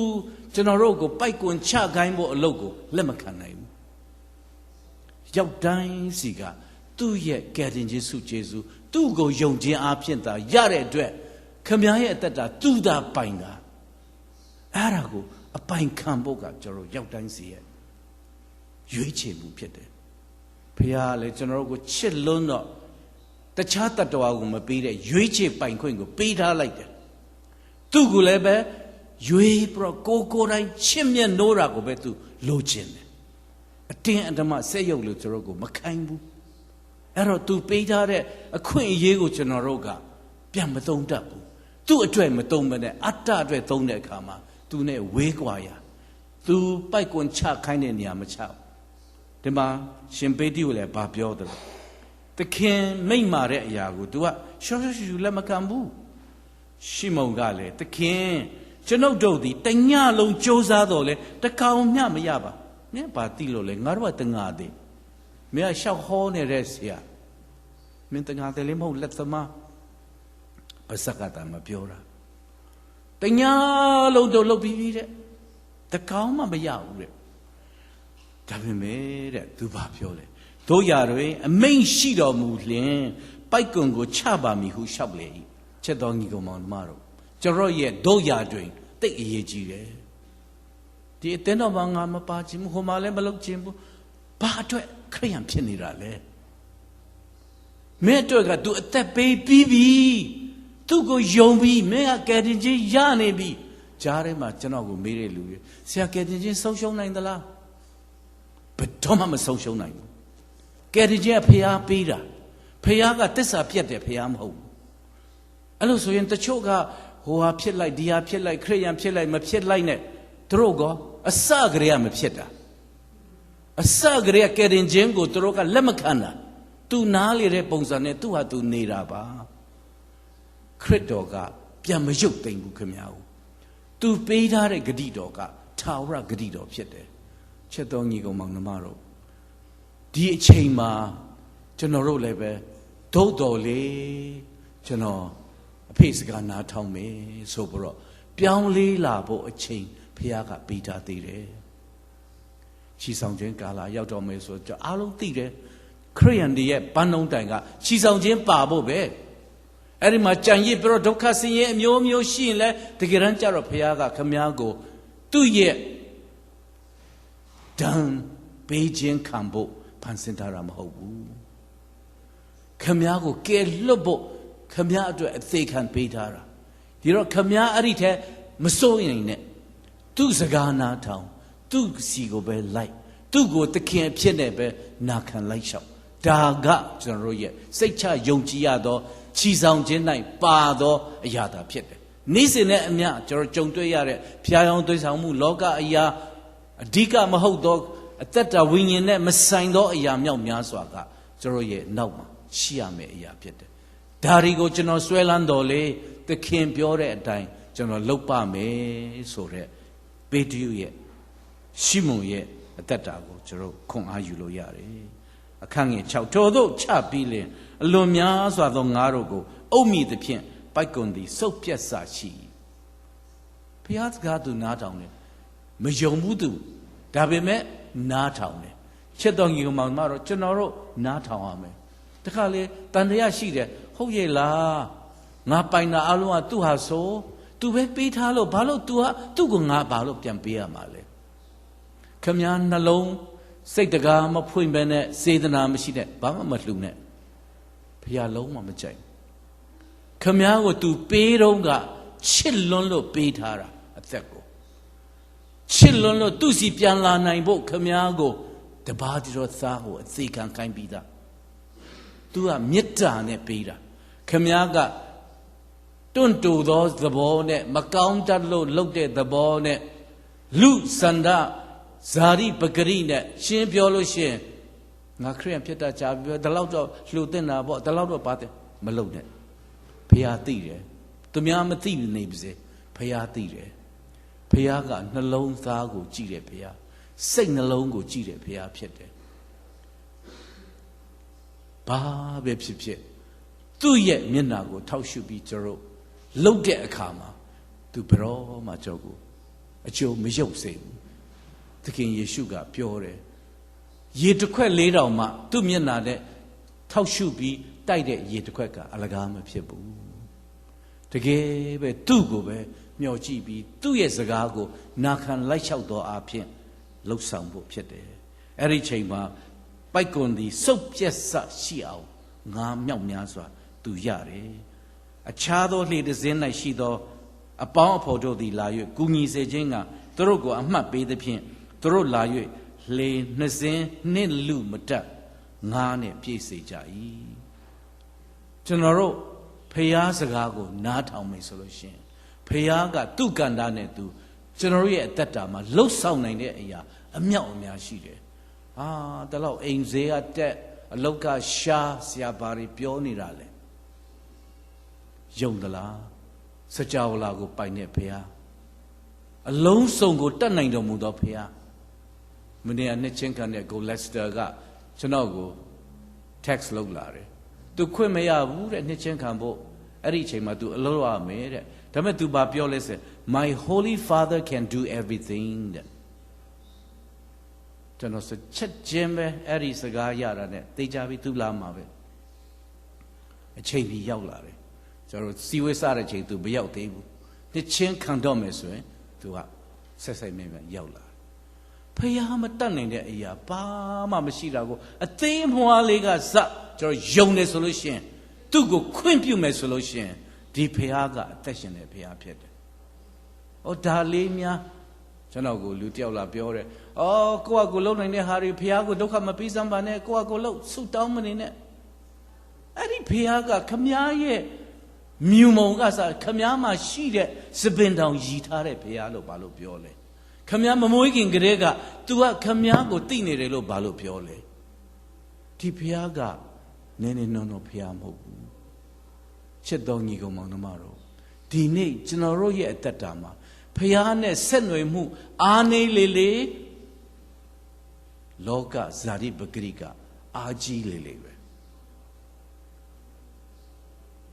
ကျွန်တော်တို့ကိုပိုက်ကွန်ချခိုင်းဖို့အလုပ်ကိုလက်မခံနိုင်ဘူးရောက်တိုင်းစီကသူ့ရဲ့ကယ်တင်ခြင်းစုကျေးဇူးသူ့ကိုယုံခြင်းအပြင်သာရတဲ့အတွက်ခမည်းရဲ့အသက်တာသူ့သာပိုင်တာအဲ့ဒါကိုအပိုင်ခံဖို့ကကျွန်တော်ရောက်တိုင်းစီရဲ့ရွေးချယ်မှုဖြစ်တယ်ဖခင်လည်းကျွန်တော်တို့ကိုချစ်လွန်းတော့တခြားတတ္တဝါကိုမပေးတဲ့ရွေးချယ်ပိုင်ခွင့်ကိုပေးထားလိုက်တယ်သူ့ကိုလည်းပဲရွေးပြီးတော့ကိုတိုင်းချစ်မြတ်နိုးတာကိုပဲသူလိုချင်တယ်အတင်းအဓမ္မဆက်ရုပ်လို့ကျွန်တော်ကိုမခိုင်းဘူးအဲ့တော့သူပေးထားတဲ့အခွင့်အရေးကိုကျွန်တော်တို့ကပြန်မသုံးတတ်ဘူးသူ့အတွက်မသုံးမနဲ့အတ္တအတွက်သုံးတဲ့အခါမှာသူနဲ့ဝေးကွာရသူပိုက်ကွန်ချခိုင်းတဲ့နေရာမချဒီမှာရှင်ပေတိကိုလည်းဗာပြောတယ်သခင်မိန့်မာတဲ့အရာကို तू ကရှောရှူလက်မခံဘူးရှိမုန်ကလည်းသခင်ကျွန်ုပ်တို့သည်တညလုံးကြိုးစားတော့လေတကောင်မျှမရပါနင်ဘာတိလို့လဲငါတို့ကတငါသေးမင်းကရှောက်ဟောနေတဲ့ဆရာမင်းတငါသေးလေးမဟုတ်လက်သမားပါစကတာမပြောတာတညလုံးတို့လုပ်ပြီးတဲ့တကောင်မှမရဘူးတဲ့ဒါပေမဲ့တဲ့သူဘာပြောလဲတို့ရတွင်အမိန့်ရှိတော်မူလျင်ပိုက်ကွန်ကိုချပါမည်ဟုလျှောက်လေ၏ချက်တော်ညီကောင်မောင်နှမတို့ကျွန်တော်ရဲ့တို့ရတွင်တိတ်အရေးကြီးတယ်ဒီအတင်းတော်မှာငါမပါခြင်းဟိုမှာလည်းမလုပ်ခြင်းဘူးဘာအတွက်ခရိယံဖြစ်နေတာလဲမဲအတွက်က तू အသက်ပေးပြီးပြီသူ့ကိုယုံပြီးမင်းကကယ်တင်ခြင်းရနေပြီကြားထဲမှာကျွန်တော်ကိုမေးတဲ့လူတွေဆရာကယ်တင်ခြင်းဆုံးရှုံးနိုင်သလားဘယ်တော့မှမဆုံးရှုံးနိုင်ဘူးကယ်တင်ခြင်းဖျားပေးတာဖျားကတစ္ဆာပြတ်တယ်ဖျားမဟုတ်ဘူးအဲ့လိုဆိုရင်တချို့ကဟိုဟာဖြစ်လိုက်ဒီဟာဖြစ်လိုက်ခရိယံဖြစ်လိုက်မဖြစ်လိုက်နဲ့သူတို့ကအစကတည်းကမဖြစ်တာအစကတည်းကကယ်တင်ခြင်းကိုသူတို့ကလက်မခံတာသူနားလေတဲ့ပုံစံနဲ့သူဟာသူနေတာပါခရစ်တော်ကပြန်မရုပ်သိမ်းဘူးခင်ဗျာသူပေးထားတဲ့ဂတိတော်ကထာဝရဂတိတော်ဖြစ်တယ်ချက်တော်ညီကောင်မောင်နှမတို့ဒီအချိန်မှာကျွန်တော်တို့လည်းပဲဒုတ်တော်လေကျွန်တော်အဖေစကားနားထောင်မယ်ဆိုပြီးတော့ပြောင်းလဲလာဖို့အချိန်ဖခင်ကပေးထားသေးတယ်ချီဆောင်ခြင်းကာလရောက်တော်မယ်ဆိုတော့အားလုံးသိတယ်ခရိယန်တွေရဲ့ဘန်းလုံးတိုင်ကချီဆောင်ခြင်းပါဖို့ပဲအဲ့ဒီမှာကြံရစ်ပြီးတော့ဒုက္ခဆင်းရဲအမျိုးမျိုးရှိရင်လဲတကယ်တမ်းကျတော့ဖခင်ကခမည်းကိုသူ့ရဲ့ဒဏ်ပေးခြင်းခံဖို့ဖန်ဆင်းထားတာမဟုတ်ဘူးခမည်းကိုကယ်လွတ်ဖို့ခမည်းအတွက်အသေးခံပေးထားတာဒီတော့ခမည်းအဲ့ဒီထဲမစိုးရင်နဲ့သူ့စကားနာထောင်သူ့စီကိုပဲလိုက်သူ့ကိုသခင်အဖြစ်နဲ့ပဲနာခံလိုက်ရှောက်ဒါကကျွန်တော်တို့ရဲ့စိတ်ချယုံကြည်ရသောချီဆောင်ခြင်း၌ပါသောအရာသာဖြစ်တယ်နေ့စဉ်နဲ့အမျှကျွန်တော်ကြုံတွေ့ရတဲ့ဖျားယောင်းသွေးဆောင်မှုလောကအရာအဓိကမဟုတ်သောအသက်တာဝိညာဉ်နဲ့မဆိုင်သောအရာမြောက်များစွာကကျွန်တော်ရဲ့နောက်မှာရှိရမယ့်အရာဖြစ်တယ်ဒါတွေကိုကျွန်တော်ဆွဲလန်းတော်လေသခင်ပြောတဲ့အတိုင်းကျွန်တော်လုပ်ပါမယ်ဆိုတဲ့ပေတရုရဲ့ရှိမုန်ရဲ့အသက်တာကိုကျွန်တော်ခွန်အားယူလို့ရတယ်အခန်းငယ်6ထို့သောချပြီးလင်အလွန်များစွာသောငါတို့ကိုအုပ်မိသဖြင့်ပိုက်ကွန်သည်စုပ်ပြတ်စာရှိဘုရားစကားသူနားထောင်တယ်မယုံဘူးသူဒါပေမဲ့နားထောင်တယ်ချက်တော်ကြီးကောင်မတော့ကျွန်တော်တို့နားထောင်ရမယ်တခါလေတန်တရားရှိတယ်ဟုတ်ရဲ့လားငါပိုင်တာအလုံးကသူ့ဟာဆိုသူပဲပေးထားလို့ဘာလို့ तू ဟာသူ့ကိုငါဘာလို့ပြန်ပေးရမှာလဲခမည်းနှလုံးစိတ်တကားမဖွင့်ပဲနဲ့စေတနာမရှိနဲ့ဘာမှမလှူနဲ့ဘုရားလုံးဝမကြိုက်ခမည်းကို तू ပေးတော့ကချစ်လွန်းလို့ပေးထားတာအသက်ကို ချစ်လွန်းလို့သူ့စီပြန်လာနိုင်ဖို့ခမည်းကိုတပါးတော်သားကိုအသေးခံခိုင်းပြီးသားသူကမေတ္တာနဲ့ပေးတာခမည်းကတွန့်တူသောသဘောနဲ့မကောင်းတတ်လို့လှုပ်တဲ့သဘောနဲ့လူစန္ဒဇာတိပဂရိနဲ့ရှင်းပြောလို့ရှိရင်ငါခရစ်ယာန်ဖြစ်တာကြာပြီပဲဒီလောက်တော့လှူတင်တာပေါ့ဒီလောက်တော့ပါတယ်မလုပ်နဲ့ဖះသိတယ်သူများမသိနေပါစေဖះသိတယ်ဖះကနှလုံးသားကိုကြည့်တယ်ဖះစိတ်နှလုံးကိုကြည့်တယ်ဖះဖြစ်တယ်ဘာပဲဖြစ်ဖြစ်သူ့ရဲ့မျက်နှာကိုထောက်ရှုပြီးကျွန်တော်လှုပ်တဲ့အခါမှာသူဘရောမှကျွန်တော်ကိုအကျိုးမရုပ်စေဘူးသခင်ယေရှုကပြောတယ်ရေတစ်ခွက်၄တောင်မှသူ့မျက်နှာနဲ့ထောက်ရှုပြီးတိုက်တဲ့ရေတစ်ခွက်ကအလကားမဖြစ်ဘူးတကယ်ပဲသူ့ကိုပဲမျှော်ကြည့်ပြီးသူ့ရဲ့စကားကိုနာခံလိုက်လျှောက်တော်အဖြစ်လှုပ်ဆောင်ဖို့ဖြစ်တယ်အဲ့ဒီချိန်မှာပိုက်ကွန်ဒီစုပ်ပြက်ဆရှိအောင်ငါမြောက်များစွာသူရတယ်အခြားသောလှေတစ်စင်း၌ရှိသောအပေါင်းအဖော်တို့သည်လာ၍ကူညီစေခြင်းကသူတို့ကိုအမှတ်ပေးသဖြင့်သူတို့လာ၍လှေနှစ်စင်းနှင့်လူမတက်ငါးနဲ့ပြည့်စေကြ၏ကျွန်တော်တို့ဖျားစကားကိုနားထောင်မယ်ဆိုလို့ရှိရင်ဖျားကသူ့ကန္တာနဲ့သူကျွန်တော်ရဲ့အသက်တာမှာလှုပ်ဆောင်နိုင်တဲ့အရာအမြောက်အများရှိတယ်ဒါတော့အိမ်ဈေးကတက်အလောက်ကရှားဆရာဘာတွေပြောနေတာလဲယုံသလားစကြဝဠာကိုပိုင်တဲ့ဖျားအလုံးစုံကိုတတ်နိုင်တော်မူသောဖျားမနေ့ကနှစ်ချင်းခံတဲ့ကိုလက်စတာကကျွန်တော်ကို text လုပ်လာတယ်သူခွင့်မရဘူးတဲ့နှစ်ချင်းခံဖို့အဲ့ဒီအချိန်မှာသူအလုပ်ရမယ်တဲ့ဒါပေမဲ့သူဘာပြောလဲဆို My Holy Father can do everything တဲ့ကျွန်တော်ချက်ချင်းပဲအဲ့ဒီစကားရတာနဲ့သိကြပြီးသူလာမှာပဲအချိန်ကြီးရောက်လာတယ်ကျွန်တော်စီဝေးစားတဲ့ချိန်သူမရောက်သေးဘူးနှစ်ချင်းခံတော့မယ်ဆိုရင်သူကဆက်ဆက်မြဲမြဲရောက်လာဖျားမတတ်နိုင်တဲ့အရာဘာမှမရှိတာကိုအသေးမွှားလေးကစကျွန်တော်ယုံနေဆိုလို့ရှိရင်သူ့ကိုခွင့်ပြုမယ်ဆိုလို့ရှိရင်ဒီဖျားကအသက်ရှင်တဲ့ဖျားဖြစ်တယ်။ဒါလေးများကျွန်တော်ကိုလူတယောက်လာပြောတယ်။ကိုယ့်အကိုလုံနိုင်တဲ့ဟာတွေဖျားကိုဒုက္ခမပေးစမ်းပါနဲ့ကိုယ့်အကိုလုံဆုတောင်းမနေနဲ့။အဲ့ဒီဖျားကခမားရဲ့မြူမုံကစားခမားမှာရှိတဲ့စပင်တောင်ရည်ထားတဲ့ဖျားလို့ဘာလို့ပြောလဲ။ခမားမမွေးခင်ကတည်းက तू ကခမားကိုသိနေတယ်လို့ဘာလို့ပြောလဲ။ဒီဖျားကနည်းနည်းနော်ဖျားမဟုတ်ဘူးချစ်တော်ညီကောင်မောင်နှမတို့ဒီနေ့ကျွန်တော်တို့ရဲ့အသက်တာမှာဖျားနဲ့ဆက်နွယ်မှုအားနေလေလောကဇာတိပဂရိကအာကြီးလေပဲ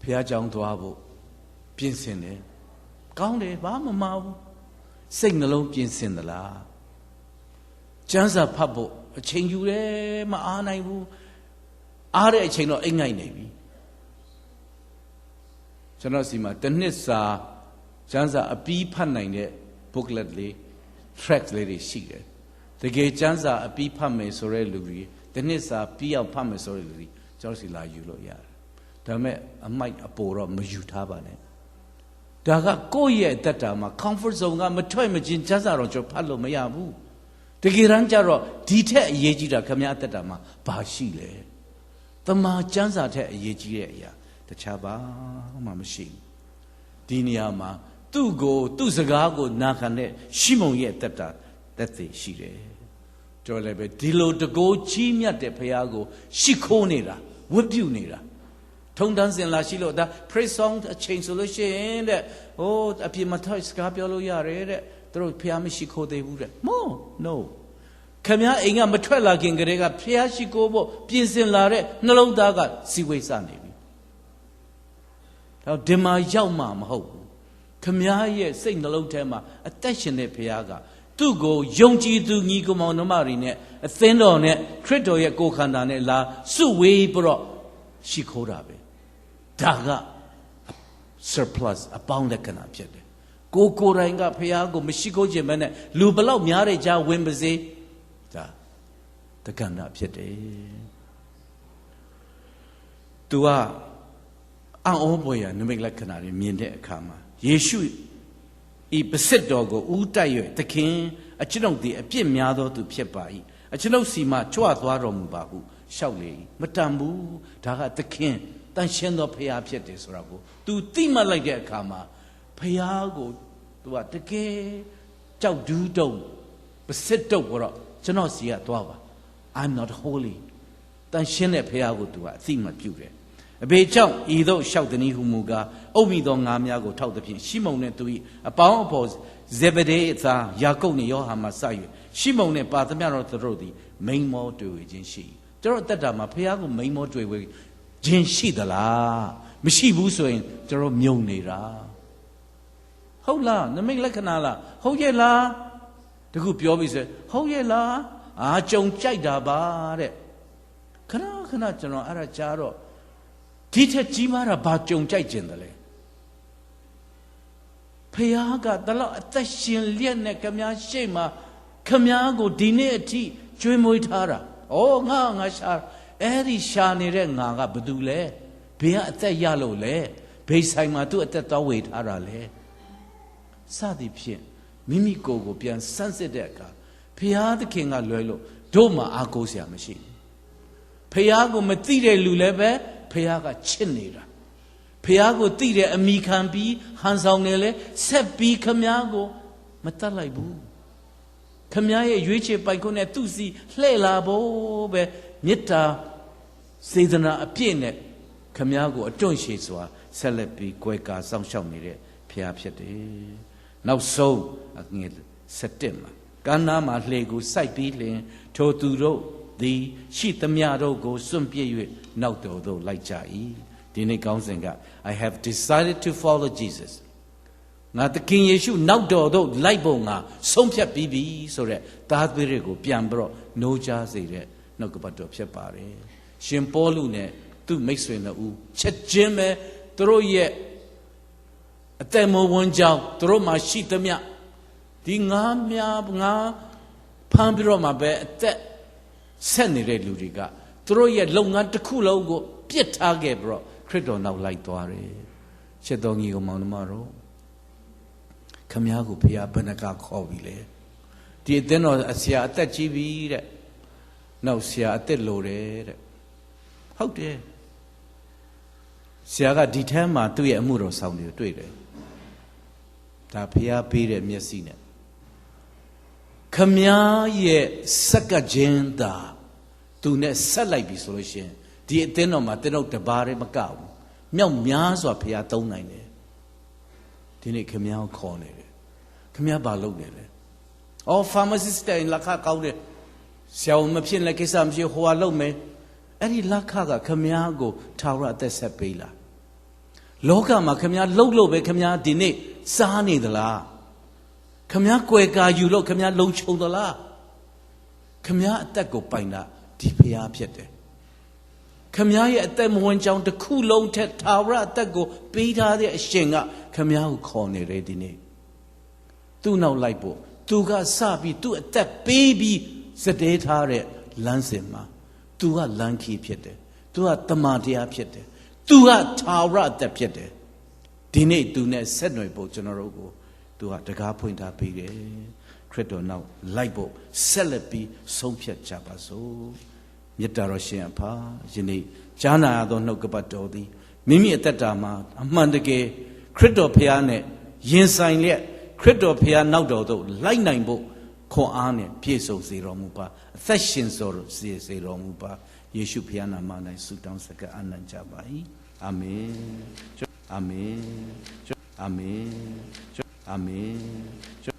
ဖျားကြောင်သွားဖို့ပြင်ဆင်တယ်ကောင်းတယ်ဘာမှမမဘူးစိတ်နှလုံးပြင်ဆင်သလားကျမ်းစာဖတ်ဖို့အချိန်ယူတယ်မအားနိုင်ဘူးအားတဲ့အချိန်တော့အိမ်ငိုက်နေပြီကျွန်တော်စီမှာတစ်နှစ်စာကျမ်းစာအပြီးဖတ်နိုင်တဲ့ booklet လေး track လေးတွေရှိတယ်တကယ်ကျမ်းစာအပြီးဖတ်မယ်ဆိုတဲ့လူတွေတစ်နှစ်စာပြီးအောင်ဖတ်မယ်ဆိုတဲ့လူတွေကျွန်တော်စီလာယူလို့ရတယ်ဒါပေမဲ့အမိုက်အပေါ်တော့မယူထားပါနဲ့ဒါကကိုယ့်ရဲ့အသက်တာမှာ comfort zone ကမထွက်မချင်းကျမ်းစာတော့ကျွန်တော်ဖတ်လို့မရဘူးတကယ်တမ်းကျတော့ဒီထက်အရေးကြီးတာခင်ဗျားအသက်တာမှာဘာရှိလဲတမန်ကျမ်းစာထက်အရေးကြီးတဲ့အရာတခြားဘာမှမရှိဘူးဒီနေရာမှာသူ့ကိုသူ့စကားကိုနာခံတဲ့ရှိမုန်ရဲ့တက်သိရှိတယ်ကြော်လည်းပဲဒီလိုတကိုးကြီးမြတ်တဲ့ဘုရားကိုရှိခိုးနေတာဝတ်ပြုနေတာထုံတန်းစင်လာရှိလို့ဒါ praise song အချိန်ဆိုလို့ရှိရင်တဲ့အပြစ်မထောက်စကားပြောလို့ရတယ်တဲ့သူတို့ဘုရားမရှိခိုးသေးဘူးတဲ့ no ခင်ဗျားအိမ်ကမထွက်လာခင်ကတည်းကဖျားရှိခိုးဖို့ပြင်ဆင်လာတဲ့နှလုံးသားကစီဝေးစနေပြီ။ဒါဒီမှာရောက်မှမဟုတ်ဘူး။ခင်ဗျားရဲ့စိတ်နှလုံးထဲမှာအသက်ရှင်တဲ့ဖျားကသူ့ကိုယုံကြည်သူညီကောင်မောင်နှမတွေနဲ့အသင်းတော်နဲ့ခရစ်တော်ရဲ့ကိုယ်ခန္ဓာနဲ့လာစုဝေးပြီးတော့ရှိခိုးတာပဲ။ဒါက surplus အပေါင်းလက္ခဏာဖြစ်တယ်။ကိုယ်တိုင်ကဖျားကိုမရှိခိုးခြင်းပဲနဲ့လူဘလောက်များတဲ့ကြားဝင်ပါစေဒါတက္ကနာဖြစ်တယ်။ तू ကအံ့ဩဖွယ်ရနိမိတ်လက္ခဏာတွေမြင်တဲ့အခါမှာယေရှု ဤပစစ်တော်ကိုဦးတိုက်၍သခင်အကျွန်ုပ်သည်အပြစ်များသောသူဖြစ်ပါ၏အကျွန်ုပ်စီမှကြွသွားတော်မူပါဟုလျှောက်လေ၏မတန်ဘူးဒါကသခင်တန်ရှင်းသောဖျားဖြစ်တယ်ဆိုတာကို तू သိမှတ်လိုက်တဲ့အခါမှာဖျားကို तू ကတကယ်ကြောက်ဒူးတုံပစစ်တုပ်တော့ကျွန်တော်စီကသွားပါ I'm not holy တန်ရှင်းတဲ့ဖျားကို तू ကအသိမှတ်ပြုတယ်အဘေကြောင့်ဤသို့လျှောက်သည်နည်းဟုမူကားအုပ်မိသောငါးများကိုထောက်သည်ဖြင့်ရှီမုန်နှင့်သူ၏အပေါင်းအဘော်ဇေဗဒေသားယာကုပ်နှင့်ယောဟန်မှစ၍ရှီမုန်နှင့်ပါသမျှတော်သူတို့သည်မိန်မောတွေ့ဝေခြင်းရှိကျွန်တော်အသက်တာမှာဖျားကိုမိန်မောတွေ့ဝေခြင်းရှိသလားမရှိဘူးဆိုရင်ကျွန်တော်မြုံနေတာဟုတ်လားနမိတ်လက္ခဏာလားဟုတ်ရဲ့လားတခုပြောပြီဆိုဟုတ်ရဲ့လားအာကြုံကြိုက်တာပါတဲ့ခဏခဏကျွန်တော်အဲ့ဒါကြားတော့ဒီထက်ကြီးမားတာဘာကြုံကြိုက်ခြင်းတလဲဖယားကတလောက်အသက်ရှင်လျက်နဲ့ခမည်းရှိမှခမည်းကိုဒီနေ့အထိကျွေးမွေးထားတာဩငါရှာအဲ့ဒီရှာနေတဲ့ငါကဘာတူလဲဘယ်ကအသက်ရလို့လဲဘယ်ဆိုင်မှာသူ့အသက်တော်ဝေထားတာလဲစသည်ဖြင့်မိမိကိုယ်ကိုပြန်စမ်းစစ်တဲ့အခါဖယားသခင်ကလွယ်လို့တို့မှအားကိုးစရာမရှိဘူးဖယားကိုမသိတဲ့လူလည်းပဲဖယားကချစ်နေတာဖယားကိုသိတဲ့အမိခံပြီးဟန်ဆောင်နေလဲဆက်ပြီးခမည်းကိုမတတ်လိုက်ဘူးခမည်းရဲ့ရွေးချယ်ပိုင်ခွင့်နဲ့သူ့စီလှည့်လာဖို့ပဲမေတ္တာစေတနာအပြည့်နဲ့ခမည်းကိုအတွန့်ရှည်စွာဆက်လက်ပြီးကြွယ်ကာစောင့်ရှောက်နေတဲ့ဖယားဖြစ်တယ်နောက်ဆုံးငွေ7မှာကမ်းနားမှာလှေကိုစိုက်ပြီးလျင်ထိုသူတို့သည်ရှိသမျှတို့ကိုစွန့်ပစ်၍နောက်တော်သို့လိုက်ကြ၏ဒီနေ့ကောင်းစဉ်က I have decided to follow Jesus ငါသခင်ယေရှုနောက်တော်သို့လိုက်ဖို့ငါဆုံးဖြတ်ပြီးပြီဆိုတဲ့သားသမီးတွေကိုပြန်ပြီးတော့နှိုးကြားစေတဲ့နှုတ်ကပတ်တော်ဖြစ်ပါတယ်ရှင်ပေါလုနဲ့သူ့မိတ်ဆွေတို့ဦးချက်ချင်းပဲသူတို့ရဲ့အသက်မဝန်းကြောင်းသူတို့မှာရှိသမျှဒီငါဖမ်းပြီးတော့မှပဲအသက်ဆက်နေတဲ့လူတွေကသူတို့ရဲ့လုပ်ငန်းတစ်ခုလုံးကိုပြစ်ထားခဲ့ပြီးတော့ခရစ်တော်နောက်လိုက်သွားတယ်။ချက်တော်ကြီးကိုမောင်နှမတို့ခမည်းကိုဖျားဘဏ္ဍကခေါ်ပြီလေ။ဒီအသင်းတော်ဆရာအသက်ကြီးပြီတဲ့။နောက်ဆရာအသက်လိုတယ်တဲ့။ဟုတ်တယ်။ဆရာကဒီထဲမှာသူ့ရဲ့အမှုတော်ဆောင်တွေကိုတွေ့တယ်။ဒါဖျားပေးတဲ့မျက်စိနဲ့ခမည်းရဲ့စက္ကချင်းသာသူနဲ့ဆက်လိုက်ပြီဆိုလို့ရှိရင်ဒီအသင်းတော်မှာတင်းတို့တပါးတည်းမကဘူးမြောက်များစွာဖျားသုံးနိုင်တယ်ဒီနေ့ခမည်းကိုခေါ်နေတယ်ခမည်းဘာလုပ်နေလဲအော် pharmacist တိုင်လက်ခကောင်းတယ်ဆရာမဖြစ်လက်ကိစ္စမရှိဟိုဟာလုပ်မယ်အဲ့ဒီလက်ခကခမည်းကိုထာဝရအသက်ဆက်ပေးလားလောကမှာခမည်းလှုပ်လို့ပဲခမည်းဒီနေ့စားနေသလားခမည်းကွယ်ကာယူလို့ခမည်းလုံခြုံသလားခမည်းအသက်ကိုပိုင်တာဒီဖျားဖြစ်တယ်ခမည်းရဲ့အသက်မဝင်ကြောင်တစ်ခုလုံးထက်ထာဝရအသက်ကိုပေးထားတဲ့အရှင်ကခမည်းကိုခေါ်နေတယ်ဒီနေ့သူ့နောက်လိုက်ဖို့သူကစပြီးသူ့အသက်ပေးပြီးစတဲထားတဲ့လမ်းစဉ်မှာသူကလမ်းခီးဖြစ်တယ်သူကတမန်တရားဖြစ်တယ်သူကထာဝရအသက်ဖြစ်တယ်ဒီနေ့သူနဲ့ဆက်နွယ်ဖို့ကျွန်တော်တို့ကိုသူကတကားဖွင့်ထားပေးတယ်ခရစ်တော်နောက်လိုက်ဖို့ဆက်လက်ပြီးဆုံးဖြတ်ကြပါစို့မြတ်တော်ရှင်အဖာယနေ့ကြားနာရသောနှုတ်ကပတ်တော်သည်မိမိအသက်တာမှာအမှန်တကယ်ခရစ်တော်ဖျားနဲ့ရင်ဆိုင်လျက်ခရစ်တော်ဖျားနောက်တော်သို့လိုက်နိုင်ဖို့ခွန်အားနဲ့ပြည့်စုံစေတော်မူပါအသက်ရှင်စေတော်မူပါယေရှုဖျားနာမ၌ဆုတောင်းစကားအနံ့ကြပါ၏အာမင်အာမင်အာမင်အာမင်